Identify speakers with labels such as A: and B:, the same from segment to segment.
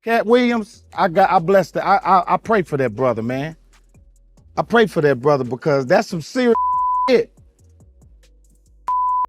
A: Katt Williams, I bless that. I pray for that brother, man. I pray for that brother because that's some serious shit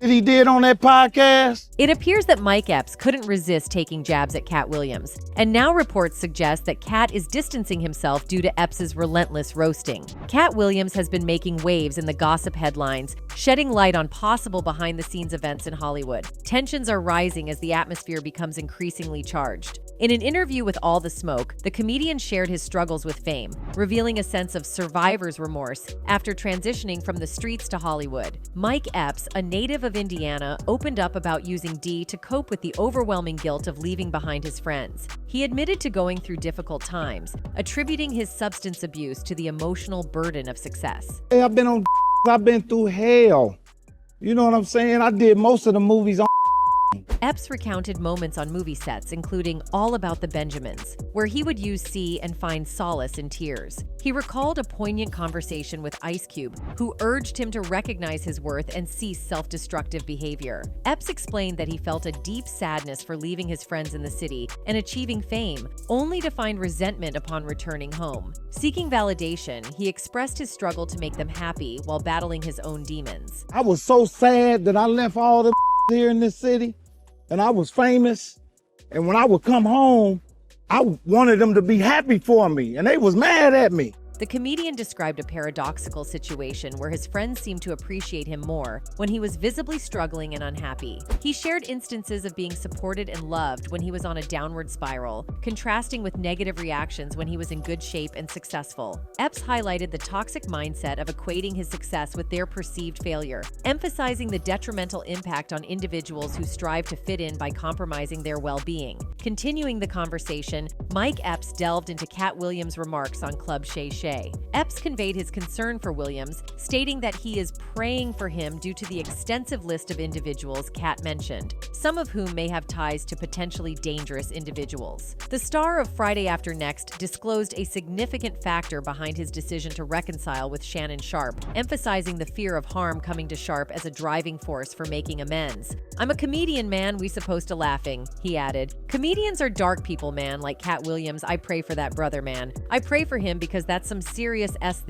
A: that he did on that podcast.
B: It appears that Mike Epps couldn't resist taking jabs at Katt Williams, and now reports suggest that Katt is distancing himself due to Epps' relentless roasting. Katt Williams has been making waves in the gossip headlines, shedding light on possible behind-the-scenes events in Hollywood. Tensions are rising as the atmosphere becomes increasingly charged. In an interview with All the Smoke, the comedian shared his struggles with fame, revealing a sense of survivor's remorse after transitioning from the streets to Hollywood. Mike Epps, a native of Indiana, opened up about using D to cope with the overwhelming guilt of leaving behind his friends. He admitted to going through difficult times, attributing his substance abuse to the emotional burden of success.
A: Hey, I've been through hell. You know what I'm saying? I did most of the movies on.
B: Epps recounted moments on movie sets, including All About the Benjamins, where he would use C and find solace in tears. He recalled a poignant conversation with Ice Cube, who urged him to recognize his worth and cease self-destructive behavior. Epps explained that he felt a deep sadness for leaving his friends in the city and achieving fame, only to find resentment upon returning home. Seeking validation, he expressed his struggle to make them happy while battling his own demons.
A: I was so sad that I left all the here in this city, and I was famous. And when I would come home, I wanted them to be happy for me, and they was mad at me.
B: The comedian described a paradoxical situation where his friends seemed to appreciate him more when he was visibly struggling and unhappy. He shared instances of being supported and loved when he was on a downward spiral, contrasting with negative reactions when he was in good shape and successful. Epps highlighted the toxic mindset of equating his success with their perceived failure, emphasizing the detrimental impact on individuals who strive to fit in by compromising their well-being. Continuing the conversation, Mike Epps delved into Katt Williams' remarks on Club Shay. Epps conveyed his concern for Williams, stating that he is praying for him due to the extensive list of individuals Katt mentioned, some of whom may have ties to potentially dangerous individuals. The star of Friday After Next disclosed a significant factor behind his decision to reconcile with Shannon Sharpe, emphasizing the fear of harm coming to Sharpe as a driving force for making amends. "I'm a comedian, man, we supposed to laughing," he added. "Comedians are dark people, man, like Katt Williams. I pray for that brother, man. I pray for him because that's some serious S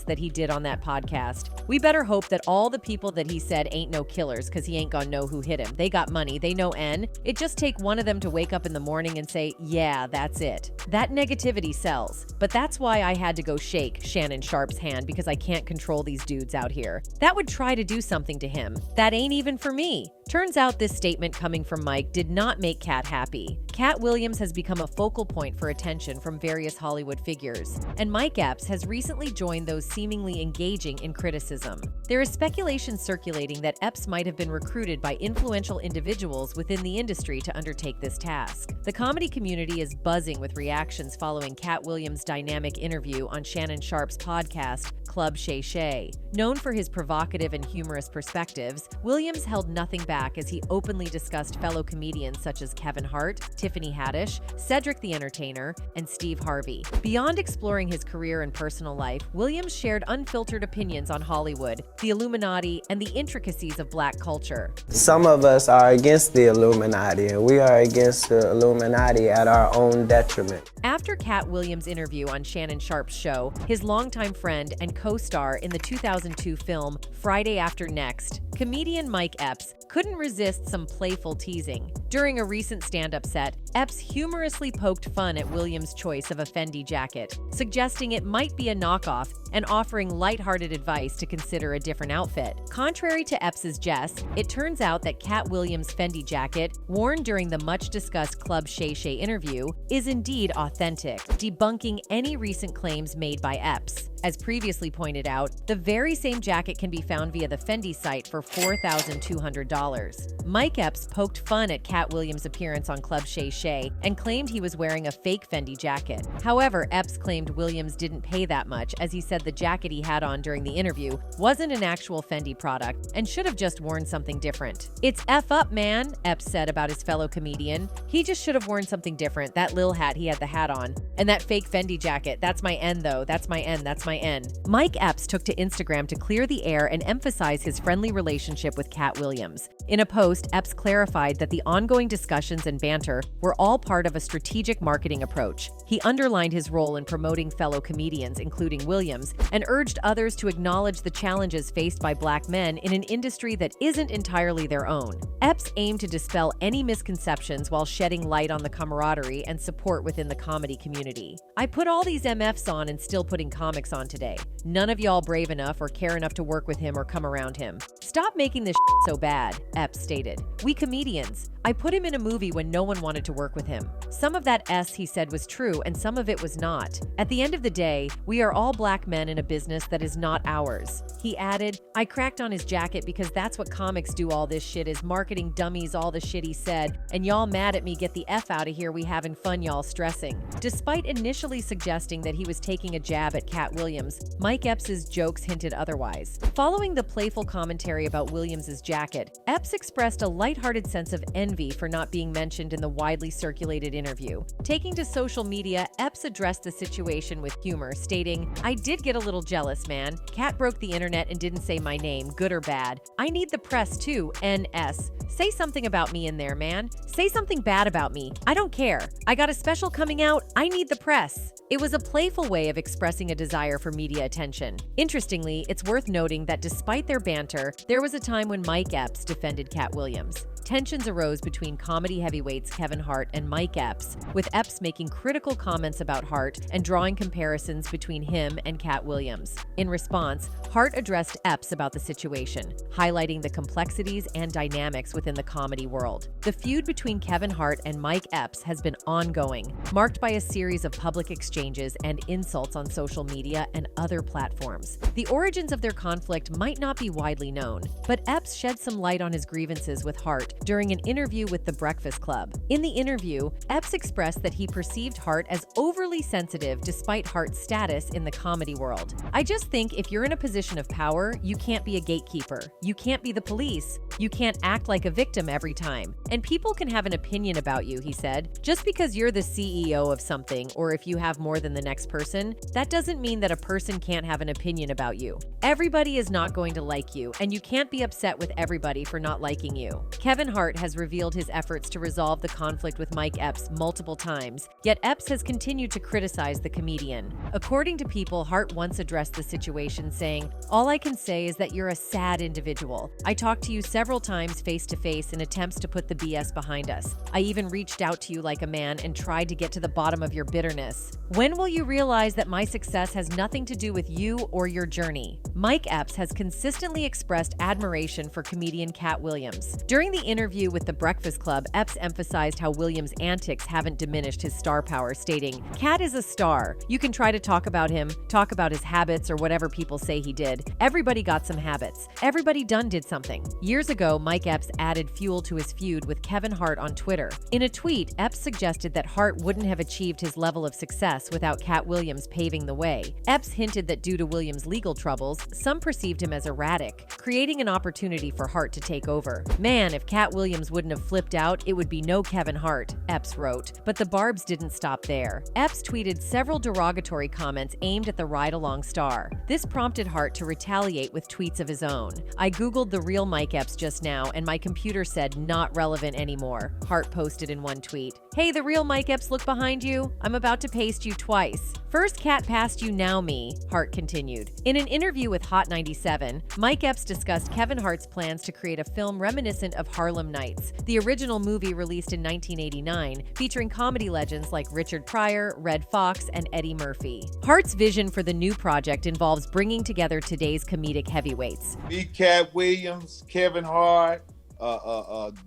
B: that he did on that podcast. We better hope that all the people that he said ain't no killers, because he ain't gonna know who hit him. They got money, they know N. It just take one of them to wake up in the morning and say, yeah, that's it. That negativity sells. But that's why I had to go shake Shannon Sharpe's hand, because I can't control these dudes out here. That would try to do something to him. That ain't even for me." Turns out this statement coming from Mike did not make Katt happy. Katt Williams has become a focal point for attention from various Hollywood figures, and Mike Epps has recently joined those seemingly engaging in criticism. There is speculation circulating that Epps might have been recruited by influential individuals within the industry to undertake this task. The comedy community is buzzing with reactions following Katt Williams' dynamic interview on Shannon Sharpe's podcast, Club Shay. Known for his provocative and humorous perspectives, Williams held nothing back as he openly discussed fellow comedians such as Kevin Hart, Tiffany Haddish, Cedric the Entertainer, and Steve Harvey. Beyond exploring his career and personal life, Williams shared unfiltered opinions on Hollywood, the Illuminati, and the intricacies of Black culture.
C: Some of us are against the Illuminati, and we are against the Illuminati at our own detriment.
B: After Katt Williams' interview on Shannon Sharpe's show, his longtime friend and co-star in the 2002 film Friday After Next, comedian Mike Epps couldn't resist some playful teasing. During a recent stand-up set, Epps humorously poked fun at Williams' choice of a Fendi jacket, suggesting it might be a knockoff and offering lighthearted advice to consider a different outfit. Contrary to Epps' jest, it turns out that Katt Williams' Fendi jacket, worn during the much-discussed Club Shay interview, is indeed authentic, debunking any recent claims made by Epps. As previously pointed out, the very same jacket can be found via the Fendi site for $4,200. Mike Epps poked fun at Katt Williams' appearance on Club Shay and claimed he was wearing a fake Fendi jacket. However, Epps claimed Williams didn't pay that much, as he said the jacket he had on during the interview wasn't an actual Fendi product and should have just worn something different. "It's F up, man," Epps said about his fellow comedian. "He just should have worn something different. That lil hat, he had the hat on. And that fake Fendi jacket, that's my N though. That's my N, that's my N." Mike Epps took to Instagram to clear the air and emphasize his friendly relationship with Katt Williams. In a post, Epps clarified that the ongoing discussions and banter were all part of a strategic marketing approach. He underlined his role in promoting fellow comedians, including Williams, and urged others to acknowledge the challenges faced by Black men in an industry that isn't entirely their own. Epps aimed to dispel any misconceptions while shedding light on the camaraderie and support within the comedy community. "I put all these MFs on and still putting comics on today. None of y'all brave enough or care enough to work with him or come around him. Stop making this so bad," Epps stated. "We comedians. I put him in a movie when no one wanted to work with him. Some of that he said was true and some of it was not. At the end of the day, we are all Black men in a business that is not ours." He added, "I cracked on his jacket because that's what comics do. All this shit is marketing dummies, all the shit he said, and y'all mad at me, get the F out of here, we having fun, y'all stressing." Despite initially suggesting that he was taking a jab at Katt Williams, Mike Epps' jokes hinted otherwise. Following the playful commentary about Williams' jacket, Epps expressed a lighthearted sense of envy for not being mentioned in the widely circulated interview. Taking to social media, Epps addressed the situation with humor, stating, "I did get a little jealous, man. Katt broke the internet and didn't say my name, good or bad. I need the press too, NS. Say something about me in there, man. Say something bad about me. I don't care. I got a special coming out. I need the press." It was a playful way of expressing a desire for media attention. Interestingly, it's worth noting that despite their banter, there was a time when Mike Epps defended Katt Williams. Tensions arose between comedy heavyweights Kevin Hart and Mike Epps, with Epps making critical comments about Hart and drawing comparisons between him and Katt Williams. In response, Hart addressed Epps about the situation, highlighting the complexities and dynamics within the comedy world. The feud between Kevin Hart and Mike Epps has been ongoing, marked by a series of public exchanges and insults on social media and other platforms. The origins of their conflict might not be widely known, but Epps shed some light on his grievances with Hart during an interview with The Breakfast Club. In the interview, Epps expressed that he perceived Hart as overly sensitive despite Hart's status in the comedy world. "I just think if you're in a position of power, you can't be a gatekeeper. You can't be the police. You can't act like a victim every time. And people can have an opinion about you," he said. "Just because you're the CEO of something, or if you have more than the next person, that doesn't mean that a person can't have an opinion about you. Everybody is not going to like you, and you can't be upset with everybody for not liking you." Kevin Hart has revealed his efforts to resolve the conflict with Mike Epps multiple times, yet Epps has continued to criticize the comedian. According to People, Hart once addressed the situation, saying, "All I can say is that you're a sad individual. I talked to you several times face to face in attempts to put the BS behind us. I even reached out to you like a man and tried to get to the bottom of your bitterness. When will you realize that my success has nothing to do with you or your journey?" Mike Epps has consistently expressed admiration for comedian Katt Williams. During the interview with The Breakfast Club, Epps emphasized how Williams' antics haven't diminished his star power, stating, "Katt is a star. You can try to talk about him, talk about his habits or whatever people say he did. Everybody got some habits. Everybody did something." Years ago, Mike Epps added fuel to his feud with Kevin Hart on Twitter. In a tweet, Epps suggested that Hart wouldn't have achieved his level of success without Katt Williams paving the way. Epps hinted that due to Williams' legal troubles, some perceived him as erratic, creating an opportunity for Hart to take over. "Man, if Katt Williams wouldn't have flipped out, it would be no Kevin Hart," Epps wrote. But the barbs didn't stop there. Epps tweeted several derogatory comments aimed at the ride-along star. This prompted Hart to retaliate with tweets of his own. "I googled the real Mike Epps just now, and my computer said not relevant anymore," Hart posted in one tweet. "Hey, the real Mike Epps, look behind you. I'm about to paste you twice. First Katt passed you, now me," Hart continued. In an interview with Hot 97, Mike Epps discussed Kevin Hart's plans to create a film reminiscent of Harlem Nights, the original movie released in 1989, featuring comedy legends like Richard Pryor, Red Fox, and Eddie Murphy. Hart's vision for the new project involves bringing together today's comedic heavyweights.
D: Me, Katt Williams, Kevin Hart,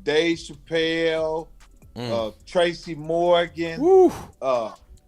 D: Dave Chappelle, Tracy Morgan.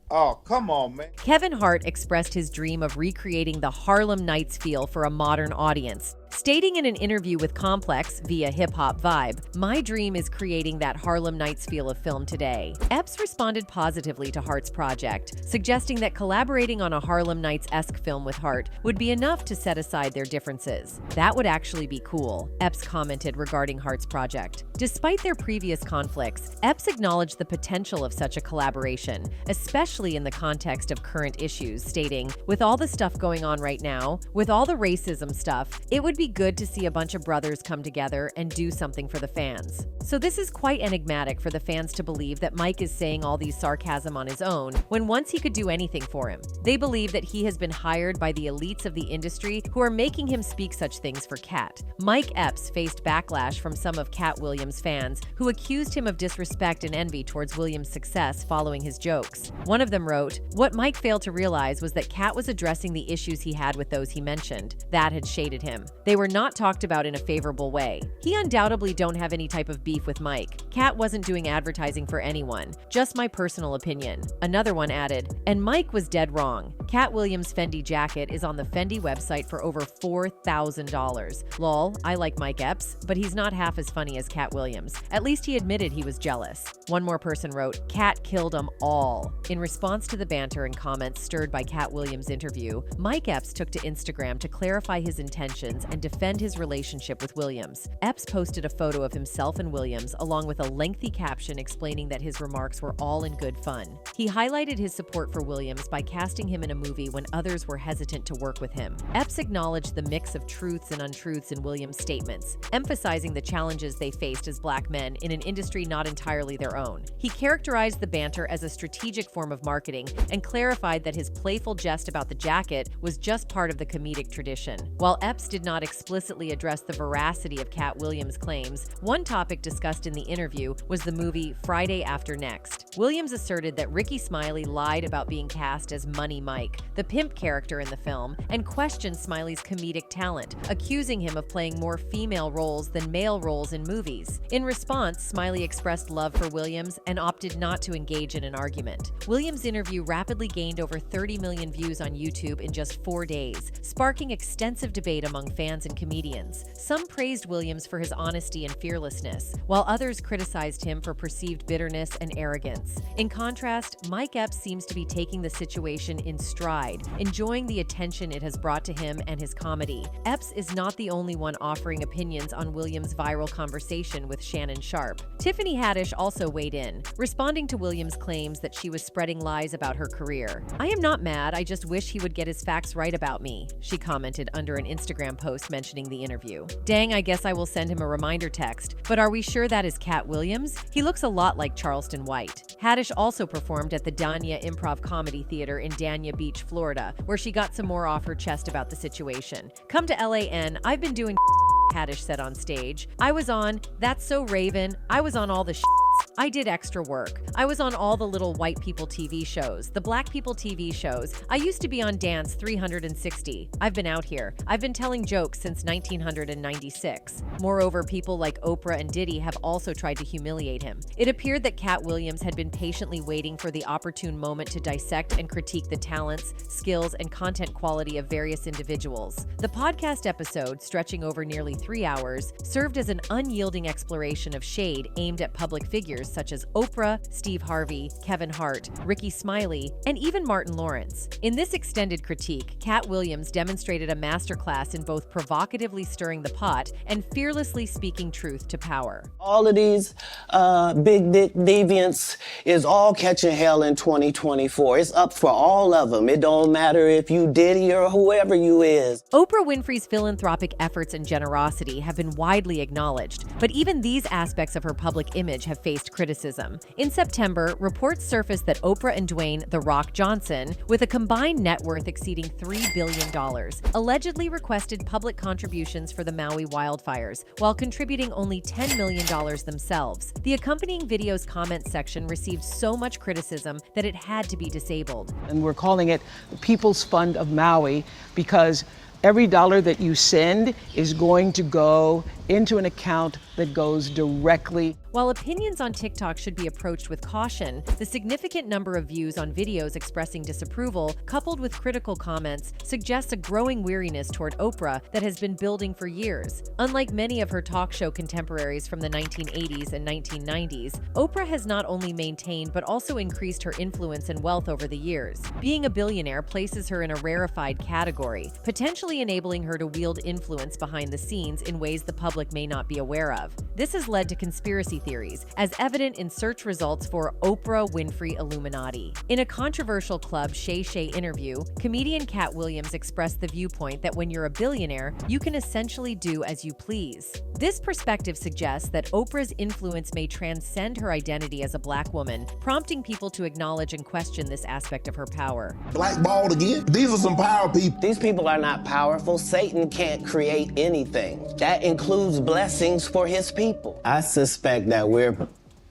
D: Oh, come on, man.
B: Kevin Hart expressed his dream of recreating the Harlem Nights feel for a modern audience, stating in an interview with Complex via Hip Hop Vibe, "My dream is creating that Harlem Nights feel of film today." Epps responded positively to Hart's project, suggesting that collaborating on a Harlem Nights-esque film with Hart would be enough to set aside their differences. "That would actually be cool," Epps commented regarding Hart's project. Despite their previous conflicts, Epps acknowledged the potential of such a collaboration, especially in the context of current issues, stating, "With all the stuff going on right now, with all the racism stuff, it would would be good to see a bunch of brothers come together and do something for the fans. So this is quite enigmatic for the fans to believe that Mike is saying all these sarcasm on his own, when once he could do anything for him. They believe that he has been hired by the elites of the industry who are making him speak such things for Katt. Mike Epps faced backlash from some of Katt Williams' fans who accused him of disrespect and envy towards Williams' success following his jokes. One of them wrote, "What Mike failed to realize was that Katt was addressing the issues he had with those he mentioned. That had shaded him. They were not talked about in a favorable way. He undoubtedly don't have any type of beef with Mike. Katt wasn't doing advertising for anyone. Just my personal opinion." Another one added, "And Mike was dead wrong. Katt Williams' Fendi jacket is on the Fendi website for over $4,000. Lol, I like Mike Epps, but he's not half as funny as Katt Williams. At least he admitted he was jealous." One more person wrote, "Katt killed them all." In response to the banter and comments stirred by Katt Williams' interview, Mike Epps took to Instagram to clarify his intentions and defend his relationship with Williams. Epps posted a photo of himself and Williams along with a lengthy caption explaining that his remarks were all in good fun. He highlighted his support for Williams by casting him in a movie when others were hesitant to work with him. Epps acknowledged the mix of truths and untruths in Williams' statements, emphasizing the challenges they faced as black men in an industry not entirely their own. He characterized the banter as a strategic form of marketing and clarified that his playful jest about the jacket was just part of the comedic tradition. While Epps did not explicitly address the veracity of Katt Williams' claims, one topic discussed in the interview was the movie Friday After Next. Williams asserted that Ricky Smiley lied about being cast as Money Mike, the pimp character in the film, and questioned Smiley's comedic talent, accusing him of playing more female roles than male roles in movies. In response, Smiley expressed love for Williams and opted not to engage in an argument. Williams' interview rapidly gained over 30 million views on YouTube in just 4 days, sparking extensive debate among fans and comedians. Some praised Williams for his honesty and fearlessness, while others criticized him for perceived bitterness and arrogance. In contrast, Mike Epps seems to be taking the situation in stride, enjoying the attention it has brought to him and his comedy. Epps is not the only one offering opinions on Williams' viral conversation with Shannon Sharpe. Tiffany Haddish also weighed in, responding to Williams' claims that she was spreading lies about her career. "I am not mad, I just wish he would get his facts right about me," she commented under an Instagram post mentioning the interview. "Dang, I guess I will send him a reminder text, but are we sure that is Katt Williams? He looks a lot like Charleston White." Haddish also performed at the Dania Improv Comedy Theater in Dania Beach, Florida, where she got some more off her chest about the situation. "Come to LAN, I've been doing," Haddish said on stage. "I was on That's So Raven, I was on all the I did extra work. I was on all the little white people TV shows, the black people TV shows. I used to be on Dance 360. I've been out here. I've been telling jokes since 1996. Moreover, people like Oprah and Diddy have also tried to humiliate him. It appeared that Katt Williams had been patiently waiting for the opportune moment to dissect and critique the talents, skills, and content quality of various individuals. The podcast episode, stretching over nearly 3 hours, served as an unyielding exploration of shade aimed at public figures such as Oprah, Steve Harvey, Kevin Hart, Ricky Smiley, and even Martin Lawrence. In this extended critique, Katt Williams demonstrated a masterclass in both provocatively stirring the pot and fearlessly speaking truth to power.
C: All of these big dick deviants is all catching hell in 2024. It's up for all of them. It don't matter if you Diddy or whoever you is.
B: Oprah Winfrey's philanthropic efforts and generosity have been widely acknowledged, but even these aspects of her public image have faced criticism. In September, reports surfaced that Oprah and Dwayne "The Rock" Johnson, with a combined net worth exceeding $3 billion, allegedly requested public contributions for the Maui wildfires, while contributing only $10 million themselves. The accompanying video's comment section received so much criticism that it had to be disabled.
E: And we're calling it the People's Fund of Maui because every dollar that you send is going to go into an account that goes directly.
B: While opinions on TikTok should be approached with caution, the significant number of views on videos expressing disapproval, coupled with critical comments, suggests a growing weariness toward Oprah that has been building for years. Unlike many of her talk show contemporaries from the 1980s and 1990s, Oprah has not only maintained but also increased her influence and wealth over the years. Being a billionaire places her in a rarefied category, potentially enabling her to wield influence behind the scenes in ways the public public may not be aware of. This has led to conspiracy theories, as evident in search results for Oprah Winfrey Illuminati. In a controversial Club Shay interview, comedian Katt Williams expressed the viewpoint that when you're a billionaire, you can essentially do as you please. This perspective suggests that Oprah's influence may transcend her identity as a black woman, prompting people to acknowledge and question this aspect of her power.
F: Blackballed again? These are some power people.
C: These people are not powerful. Satan can't create anything. That includes blessings for his people. I suspect that we're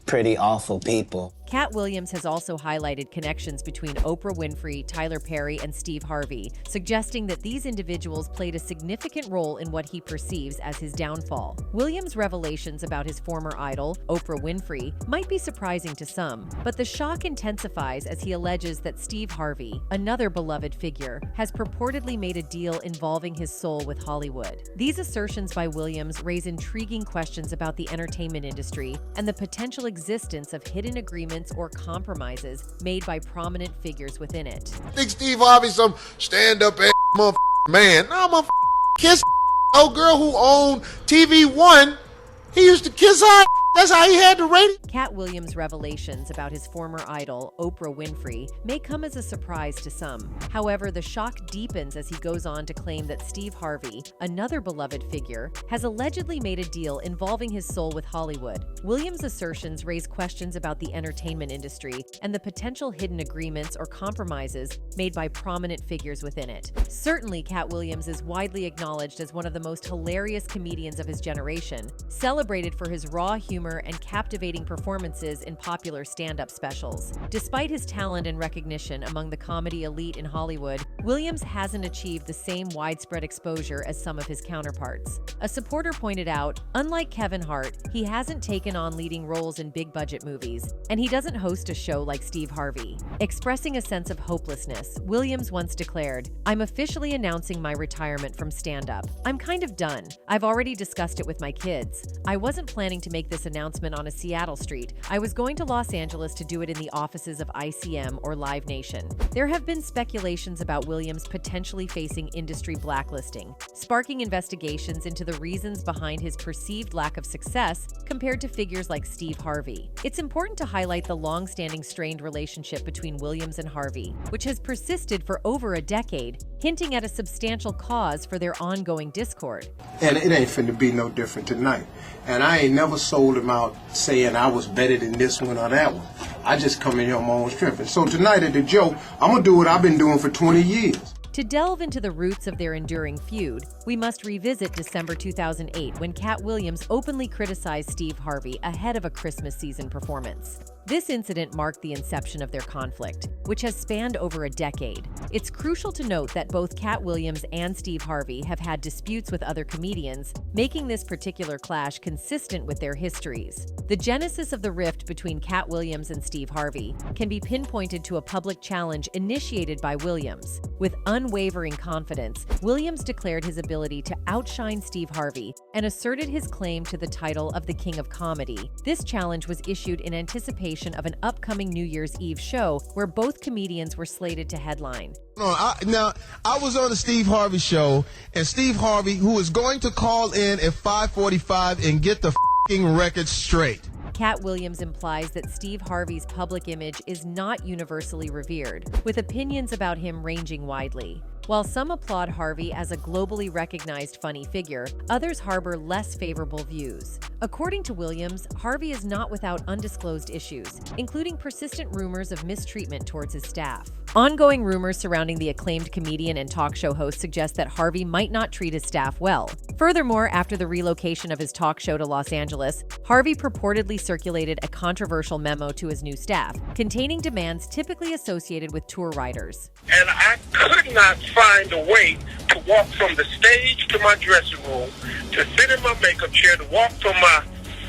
C: pretty awful people.
B: Katt Williams has also highlighted connections between Oprah Winfrey, Tyler Perry, and Steve Harvey, suggesting that these individuals played a significant role in what he perceives as his downfall. Williams' revelations about his former idol, Oprah Winfrey, might be surprising to some, but the shock intensifies as he alleges that Steve Harvey, another beloved figure, has purportedly made a deal involving his soul with Hollywood. These assertions by Williams raise intriguing questions about the entertainment industry and the potential existence of hidden agreements or compromises made by prominent figures within it.
F: I think Steve Harvey some stand-up ass motherfucker man. No, motherfucker kiss old girl who owned TV One. He used to kiss her. That's how he had the rating.
B: Katt Williams' revelations about his former idol, Oprah Winfrey, may come as a surprise to some. However, the shock deepens as he goes on to claim that Steve Harvey, another beloved figure, has allegedly made a deal involving his soul with Hollywood. Williams' assertions raise questions about the entertainment industry and the potential hidden agreements or compromises made by prominent figures within it. Certainly, Katt Williams is widely acknowledged as one of the most hilarious comedians of his generation, celebrated for his raw humor and captivating performances in popular stand-up specials. Despite his talent and recognition among the comedy elite in Hollywood, Williams hasn't achieved the same widespread exposure as some of his counterparts. A supporter pointed out, unlike Kevin Hart, he hasn't taken on leading roles in big-budget movies, and he doesn't host a show like Steve Harvey. Expressing a sense of hopelessness, Williams once declared, "I'm officially announcing my retirement from stand-up. I'm kind of done. I've already discussed it with my kids. I wasn't planning to make this announcement on a Seattle street. I was going to Los Angeles to do it in the offices of ICM or Live Nation." There have been speculations about Williams potentially facing industry blacklisting, sparking investigations into the reasons behind his perceived lack of success compared to figures like Steve Harvey. It's important to highlight the long-standing strained relationship between Williams and Harvey, which has persisted for over a decade, hinting at a substantial cause for their ongoing discord.
G: And it ain't finna be no different tonight. And I ain't never sold him out saying I was better than this one or that one. I just come in here on my own strength. And so tonight at the joke, I'm gonna do what I've been doing for 20 years.
B: To delve into the roots of their enduring feud, we must revisit December 2008 when Katt Williams openly criticized Steve Harvey ahead of a Christmas season performance. This incident marked the inception of their conflict, which has spanned over a decade. It's crucial to note that both Katt Williams and Steve Harvey have had disputes with other comedians, making this particular clash consistent with their histories. The genesis of the rift between Katt Williams and Steve Harvey can be pinpointed to a public challenge initiated by Williams. With unwavering confidence, Williams declared his ability to outshine Steve Harvey and asserted his claim to the title of the King of Comedy. This challenge was issued in anticipation of an upcoming New Year's Eve show where both comedians were slated to headline.
H: I was on the Steve Harvey show, and Steve Harvey, who is going to call in at 5:45 and get the f***ing record straight.
B: Katt Williams implies that Steve Harvey's public image is not universally revered, with opinions about him ranging widely. While some applaud Harvey as a globally recognized funny figure, others harbor less favorable views. According to Williams, Harvey is not without undisclosed issues, including persistent rumors of mistreatment towards his staff. Ongoing rumors surrounding the acclaimed comedian and talk show host suggest that Harvey might not treat his staff well. Furthermore, after the relocation of his talk show to Los Angeles, Harvey purportedly circulated a controversial memo to his new staff, containing demands typically associated with tour writers.
I: And I could not find a way to walk from the stage to my dressing room, to sit in my makeup chair, to walk from my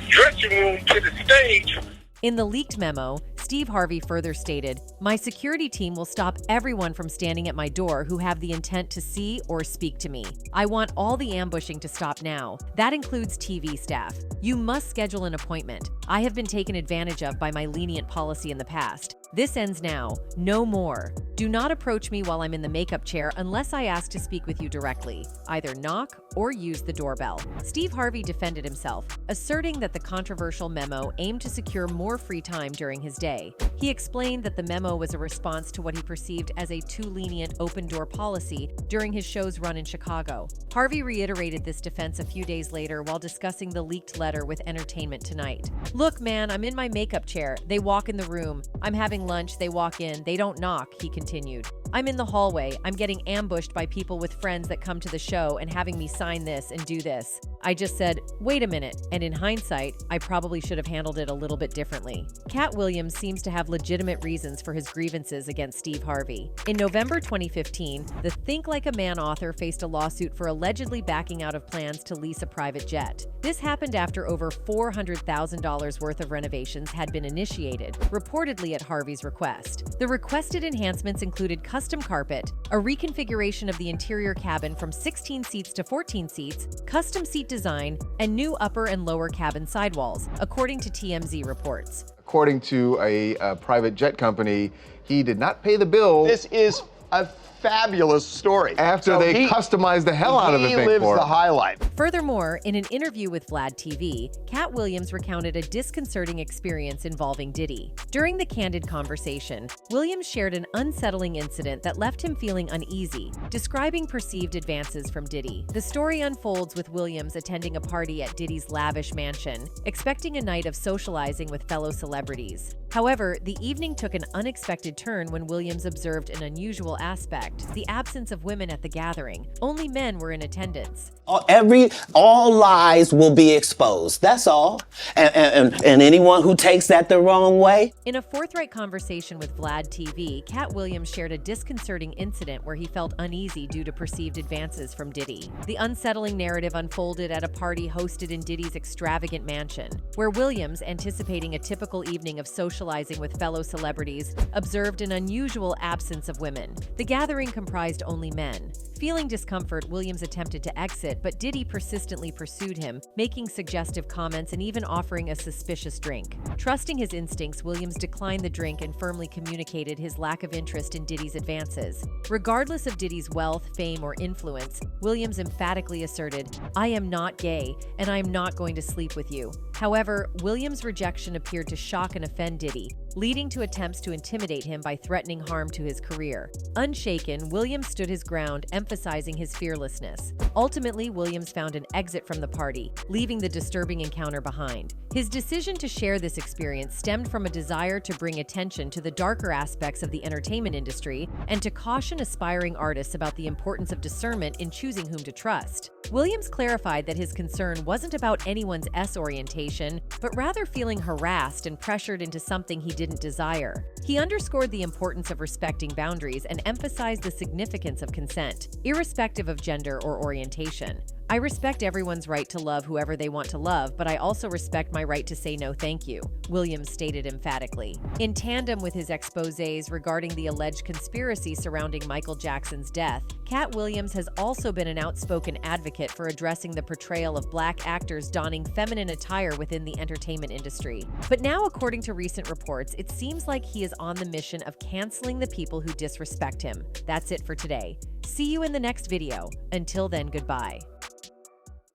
I: dressing room to the stage.
B: In the leaked memo, Steve Harvey further stated, "My security team will stop everyone from standing at my door who have the intent to see or speak to me. I want all the ambushing to stop now. That includes TV staff. You must schedule an appointment. I have been taken advantage of by my lenient policy in the past. This ends now. No more. Do not approach me while I'm in the makeup chair unless I ask to speak with you directly. Either knock or use the doorbell. Steve Harvey defended himself, asserting that the controversial memo aimed to secure more free time during his day. He explained that the memo was a response to what he perceived as a too lenient open-door policy during his show's run in Chicago. Harvey reiterated this defense a few days later while discussing the leaked letter with Entertainment Tonight. "Look, man, I'm in my makeup chair. They walk in the room. I'm having lunch. They walk in. They don't knock," he continued. "I'm in the hallway. I'm getting ambushed by people with friends that come to the show and having me sign this and do this. I just said, wait a minute, and in hindsight, I probably should have handled it a little bit differently." Katt Williams seems to have legitimate reasons for his grievances against Steve Harvey. In November 2015, the Think Like a Man author faced a lawsuit for allegedly backing out of plans to lease a private jet. This happened after over $400,000 worth of renovations had been initiated, reportedly at Harvey's request. The requested enhancements included custom carpet, a reconfiguration of the interior cabin from 16 seats to 14 seats, custom seat design, and new upper and lower cabin sidewalls, according to TMZ reports.
J: According to a private jet company, he did not pay the bill.
K: This is a fabulous story.
J: After they customized the hell out of the thing for him.
K: He lives the high life.
B: Furthermore, in an interview with Vlad TV, Katt Williams recounted a disconcerting experience involving Diddy. During the candid conversation, Williams shared an unsettling incident that left him feeling uneasy, describing perceived advances from Diddy. The story unfolds with Williams attending a party at Diddy's lavish mansion, expecting a night of socializing with fellow celebrities. However, the evening took an unexpected turn when Williams observed an unusual aspect: the absence of women at the gathering. Only men were in attendance.
C: All lies will be exposed. That's all. And anyone who takes that the wrong way.
B: In a forthright conversation with Vlad TV, Katt Williams shared a disconcerting incident where he felt uneasy due to perceived advances from Diddy. The unsettling narrative unfolded at a party hosted in Diddy's extravagant mansion, where Williams, anticipating a typical evening of socializing with fellow celebrities, observed an unusual absence of women. The gathering comprised only men. Feeling discomfort, Williams attempted to exit, but Diddy persistently pursued him, making suggestive comments and even offering a suspicious drink. Trusting his instincts, Williams declined the drink and firmly communicated his lack of interest in Diddy's advances. Regardless of Diddy's wealth, fame, or influence, Williams emphatically asserted, "I am not gay, and I am not going to sleep with you." However, Williams' rejection appeared to shock and offend Diddy, leading to attempts to intimidate him by threatening harm to his career. Unshaken, Williams stood his ground, emphasizing his fearlessness. Ultimately, Williams found an exit from the party, leaving the disturbing encounter behind. His decision to share this experience stemmed from a desire to bring attention to the darker aspects of the entertainment industry and to caution aspiring artists about the importance of discernment in choosing whom to trust. Williams clarified that his concern wasn't about anyone's orientation, but rather feeling harassed and pressured into something he didn't desire. He underscored the importance of respecting boundaries and emphasized the significance of consent, irrespective of gender or orientation. "I respect everyone's right to love whoever they want to love, but I also respect my right to say no thank you," Williams stated emphatically. In tandem with his exposés regarding the alleged conspiracy surrounding Michael Jackson's death, Katt Williams has also been an outspoken advocate for addressing the portrayal of Black actors donning feminine attire within the entertainment industry. But now, according to recent reports, it seems like he is on the mission of canceling the people who disrespect him. That's it for today. See you in the next video. Until then, goodbye.